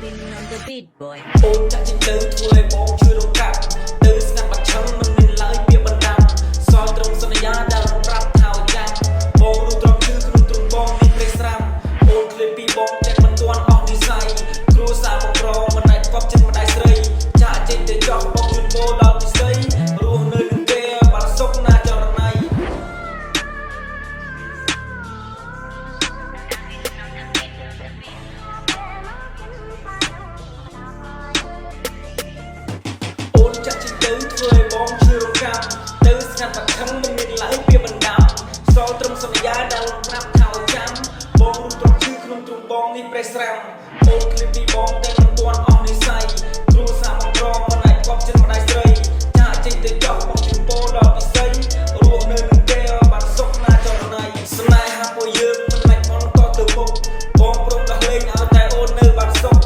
on the beat boy អូនចាក់ចេញទៅធ្វើឲ្យបងជួយរងកាប់ទៅស្ងាត់បាត់ឆឹងមិនមានឡើយពាក្យបណ្ដាំសល់ត្រង់សន្យាដែលប្រាប់ថាឲ្យចាំបងรู้ត្រង់គឺក្នុងទ្រង់បងមានព្រៃស្រាំអូនឃ្លានពីបងតែមិនទាន់អស់និស័យគ្រួសារបងប្រមិនអាចកប់ចិត្តម្ដាយស្រីចាក់ចេញទៅចង់បងជូនពោដល់ពិសីរស់នៅនឹងគេបាត់សុខណាចរណៃអូនចាក់ចេញទៅធ្វើឲ្យបងជួយរងកាប់ទៅស្ងាត់បាត់ឆឹងមិនមានឡើយពាក្យបណ្ដាំសល់ត្រង់សន្យាដែលប្រាប់ថាឲ្យចាំបងรู้ត្រង់គឺក្នុងទ្រង់បងនេះព្រៃស្រាំអូនឃ្លានពីបងតែមិនទាន់អស់និស័យគ្រួសារបងប្រមិនអាចកប់ចិត្តម្ដាយស្រីចាក់ចេញទៅចង់បងជូនពោដល់ពិសីរស់នៅនឹងគេបាត់សុខណាចរណៃស្នេហាពួកយើងមិនអាចអន់ក៏ទៅមុខបងព្រមដោះលែងឲ្យតែអូននៅបាត់សុខ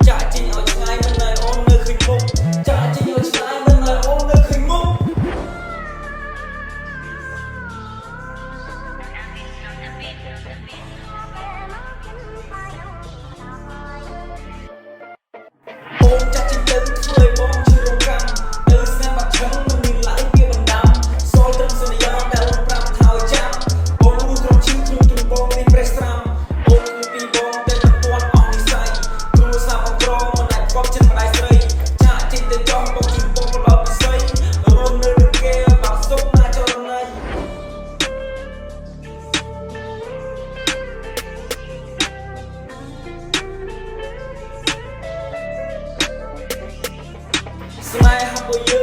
ចាក់ចេញឲ្យឆ្ងាយមិនឲ្យអូននៅឃើញមុខចាក់ចេញឲ្យឆ្ងាយមិនឲ្យអូននៅឃើញមុខអូនចាក់ចេញទៅធ្វើឲ្យបងជួយរងកម្មទៅស្ងាត់បាត់ឆឹងមិនមានឡើយពាក្យបណ្ដាំសល់ត្រឹមសន្យាដែលប្រាប់ថាឲ្យចាំបងรู้ត្រង់ឈឺក្នុងទ្រង់បងនេះព្រៃស្រាំអូនគឺពីបងតែមិនទាន់អស់និស័យគ្រួសារបងប្រមិនអាចកប់ចិត្តម្ដាយស្រីចាក់ចេញទៅចង់បងជូនបងដល់ពិសីរស់នៅនឹងគេបាត់សុខណាចរណៃស្នេហាពួកយើង